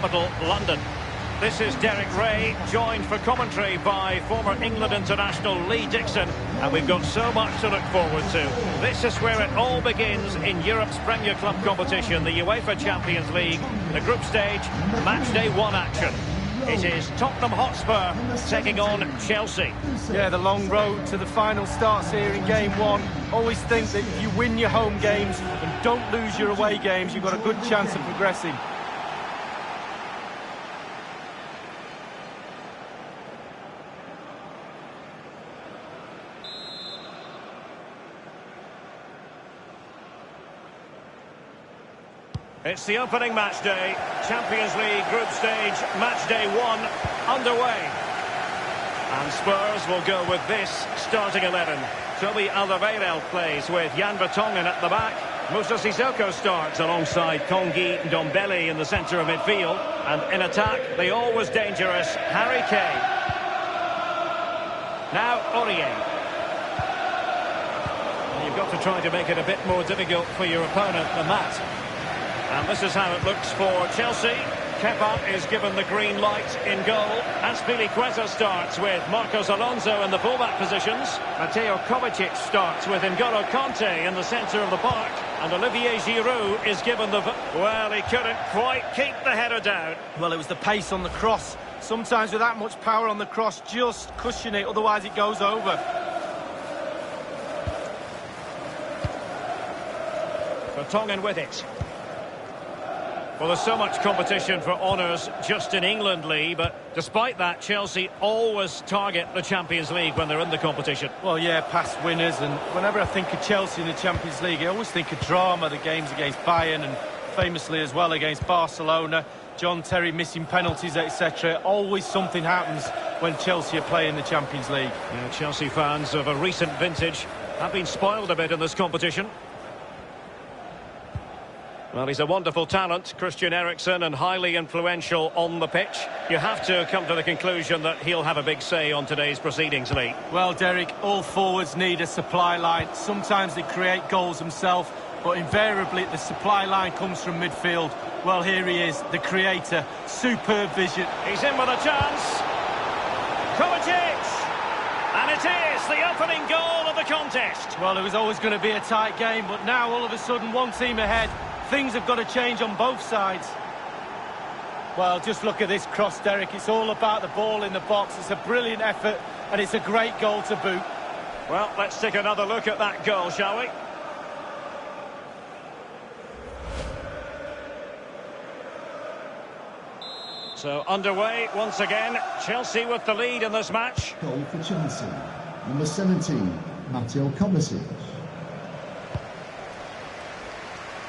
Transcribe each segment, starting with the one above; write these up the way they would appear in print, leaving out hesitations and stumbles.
Capital, London. This is Derek Ray, joined for commentary by former England international Lee Dixon, and we've got so much to look forward to. This is where it all begins in Europe's Premier Club competition, the UEFA Champions League, the group stage, match day 1 action. It is Tottenham Hotspur taking on Chelsea. Yeah, the long road to the final starts here in game 1. Always think that if you win your home games and don't lose your away games, you've got a good chance of progressing. It's the opening match day, Champions League group stage, match day 1 underway. And Spurs will go with this starting 11. Toby Alderweireld plays with Jan Vertonghen at the back. Moussa Sissoko starts alongside Kongi Ndombele in the centre of midfield. And in attack, the always dangerous Harry Kane. Now Aurier. You've got to try to make it a bit more difficult for your opponent than that. And this is how it looks for Chelsea. Kepa is given the green light in goal. Azpilicueta starts with Marcos Alonso in the fullback positions. Mateo Kovacic starts with N'Golo Kanté in the centre of the park. And Olivier Giroud is given the... Well, he couldn't quite keep the header down. Well, it was the pace on the cross. Sometimes with that much power on the cross, just cushion it, otherwise it goes over. Vertonghen with it. Well, there's so much competition for honours just in England, Lee, but despite that, Chelsea always target the Champions League when they're in the competition. Well, yeah, past winners, and whenever I think of Chelsea in the Champions League, I always think of drama, the games against Bayern, and famously as well against Barcelona, John Terry missing penalties, etc. Always something happens when Chelsea are playing the Champions League. Yeah, Chelsea fans of a recent vintage have been spoiled a bit in this competition. Well, he's a wonderful talent, Christian Eriksen, and highly influential on the pitch. You have to come to the conclusion that he'll have a big say on today's proceedings, Lee. Well, Derek, all forwards need a supply line. Sometimes they create goals themselves, but invariably the supply line comes from midfield. Well, here he is, the creator. Superb vision. He's in with a chance. Kovacic! And it is the opening goal of the contest. Well, it was always going to be a tight game, but now all of a sudden one team ahead. Things have got to change on both sides. Well, just look at this cross, Derek. It's all about the ball in the box. It's a brilliant effort, and it's a great goal to boot. Well, let's take another look at that goal, shall we? So, underway once again. Chelsea with the lead in this match. Goal for Chelsea. Number 17, Mateo Kovacic.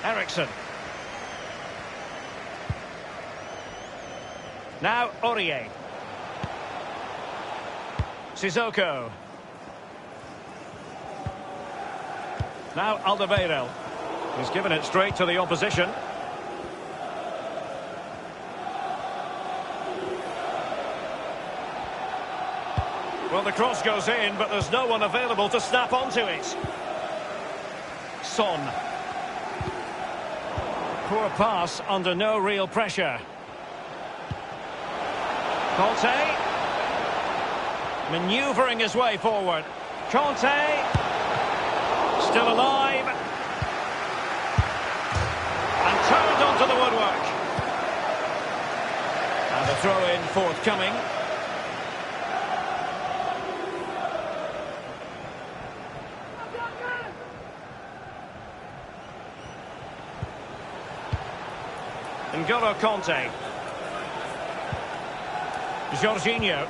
Eriksen. Now Aurier. Sissoko. Now Alderweireld. He's given it straight to the opposition. Well, the cross goes in, but there's no one available to snap onto it. Son. Poor pass under no real pressure. Kanté. Manoeuvring his way forward. Kanté. Still alive. And turned onto the woodwork. And a throw-in forthcoming. N'Golo Kanté. Jorginho.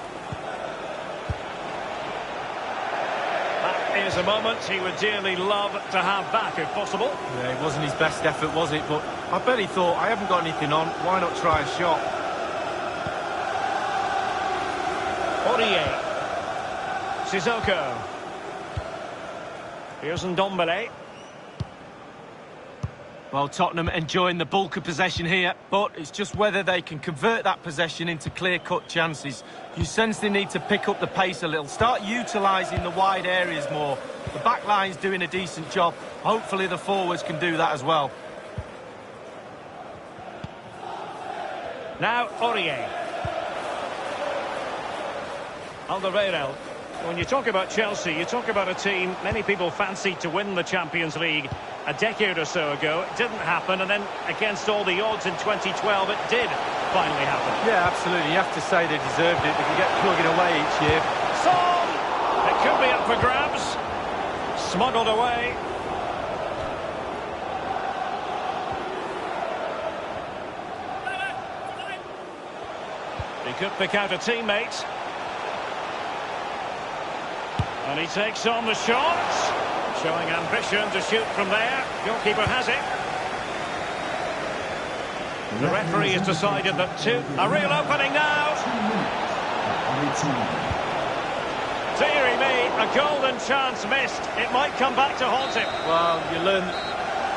That is a moment he would dearly love to have back, if possible. Yeah, it wasn't his best effort, was it? But I bet he thought, I haven't got anything on, why not try a shot? Aurier. Sissoko. Here's Ndombele. Well, Tottenham enjoying the bulk of possession here, but it's just whether they can convert that possession into clear-cut chances. You sense they need to pick up the pace a little, start utilising the wide areas more. The back line's doing a decent job. Hopefully the forwards can do that as well. Now Aurier. Alderweireld. When you talk about Chelsea, you talk about a team many people fancied to win the Champions League a decade or so ago. It didn't happen, and then against all the odds in 2012, it did finally happen. Yeah, absolutely. You have to say they deserved it. They can get plugging away each year. Son! It could be up for grabs. Smuggled away. He could pick out a teammate. And he takes on the shot. Showing ambition to shoot from there. Goalkeeper has it. The referee has decided that a real opening now. Deary me, a golden chance missed. It might come back to haunt him. Well, you learn.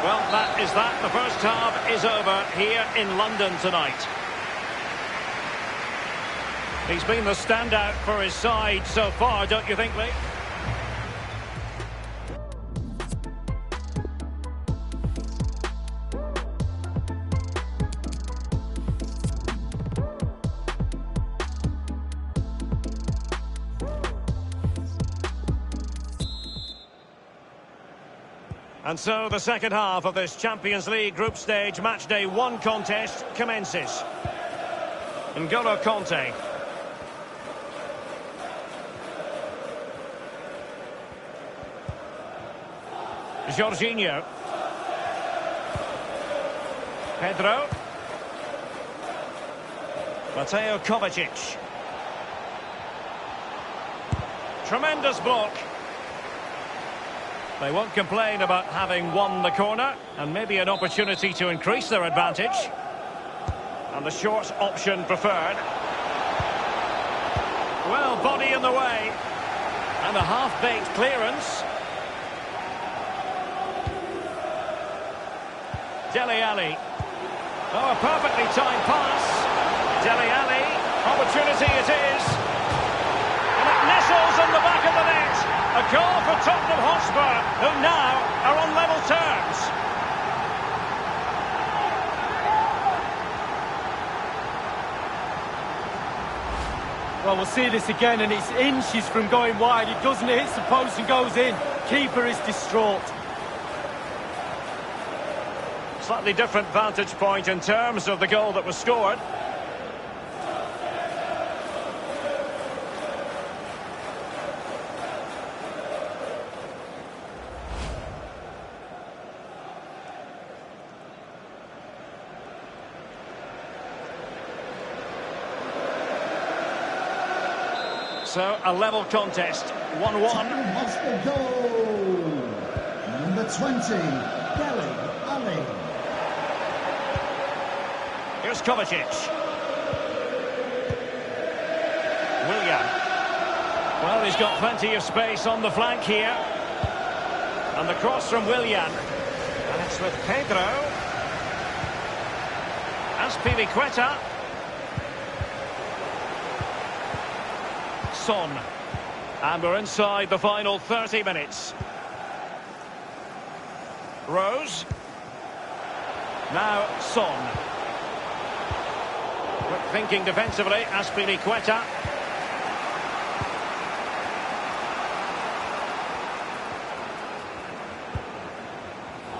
Well, that is that. The first half is over here in London tonight. He's been the standout for his side so far, don't you think, Lee? And so the second half of this Champions League group stage match day 1 contest commences. N'Golo Kanté. Jorginho. Pedro. Mateo Kovacic. Tremendous block. They won't complain about having won the corner, and maybe an opportunity to increase their advantage. And the short option preferred. Well, body in the way. And a half-baked clearance. Dele Alli. Oh, a perfectly timed pass. Dele Alli. Opportunity it is. And it nestles in the back of the net. A goal for Tottenham Hotspur, who now are on level terms. Well, we'll see this again, and it's inches from going wide. It doesn't hit the post and goes in. Keeper is distraught. Slightly different vantage point in terms of the goal that was scored. So, a level contest, 1-1. Tottenham Hotspur goal. Number 20, Dele Alli. Here's Kovacic. Willian. Well, he's got plenty of space on the flank here. And the cross from Willian. And it's with Pedro. Azpilicueta. Son. And we're inside the final 30 minutes. Rose. Now Son. Quick thinking defensively, Azpilicueta.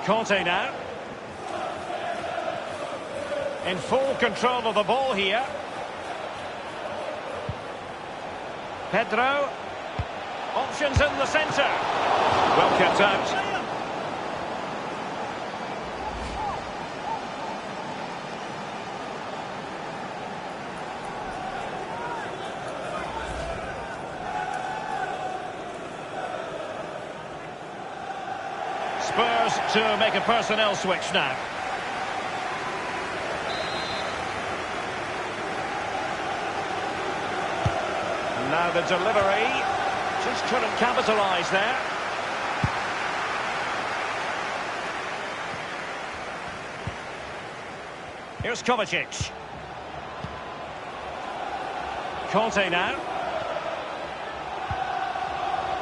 Kanté now. In full control of the ball here. Pedro. Options in the centre. Well kept out. Spurs to make a personnel switch now. And now the delivery. Just couldn't capitalise there. Here's Kovacic. Kanté now.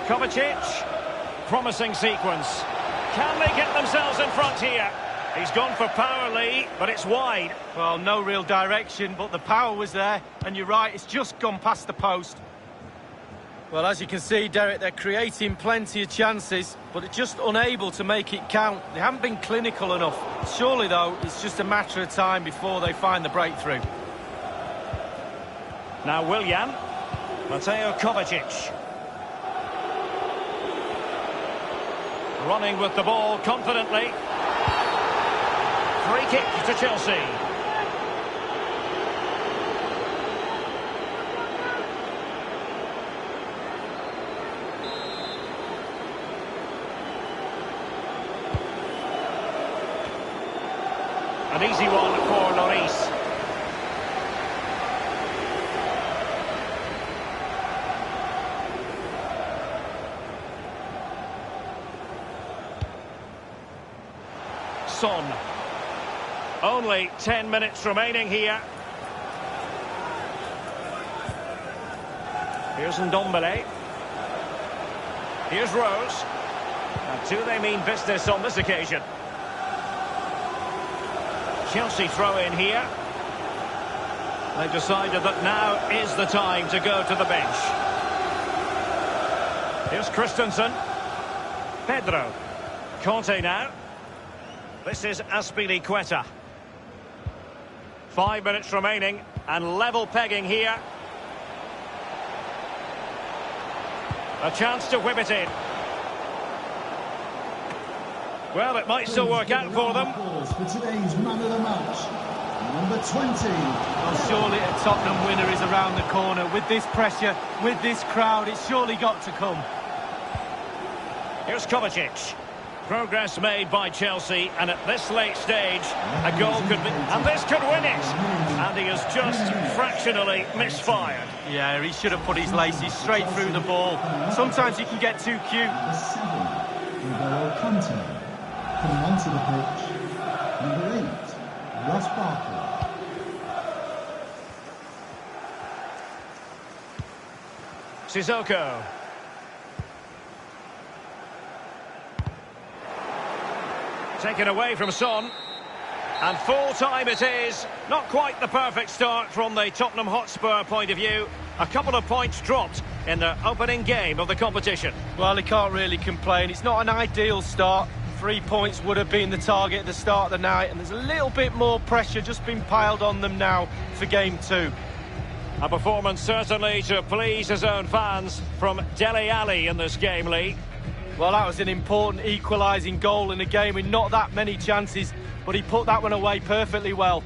Kovacic. Promising sequence. Can they get themselves in front here? He's gone for power, Lee, but it's wide. Well, no real direction, but the power was there. And you're right, it's just gone past the post. Well, as you can see, Derek, they're creating plenty of chances, but they're just unable to make it count. They haven't been clinical enough. Surely, though, it's just a matter of time before they find the breakthrough. Now Willian. Mateo Kovacic. Running with the ball confidently. Free kick to Chelsea. An easy one for Lloris. Son. Only 10 minutes remaining here. Here's Ndombele. Here's Rose. And do they mean business on this occasion? Chelsea throw in here. They've decided that now is the time to go to the bench. Here's Christensen. Pedro. Conte now. This is Azpilicueta. 5 minutes remaining and level pegging here. A chance to whip it in. Well, it might still work out for them. For today's man of the match, number 20. Well, surely a Tottenham winner is around the corner. With this pressure, with this crowd, it's surely got to come. Here's Kovacic. Progress made by Chelsea, and at this late stage, a goal could be... And this could win it! And he has just fractionally misfired. Yeah, he should have put his laces straight through the ball. Sometimes you can get too cute. Number 7, Conte. Coming onto the pitch, number 8, Ross Barkley. Sissoko. Taken away from Son. And full time it is. Not quite the perfect start from the Tottenham Hotspur point of view. A couple of points dropped in the opening game of the competition. Well, he can't really complain. It's not an ideal start. 3 points would have been the target at the start of the night, and there's a little bit more pressure just been piled on them now for game 2. A performance certainly to please his own fans from Dele Alli in this game, Lee. Well, that was an important equalising goal in a game with not that many chances, but he put that one away perfectly well.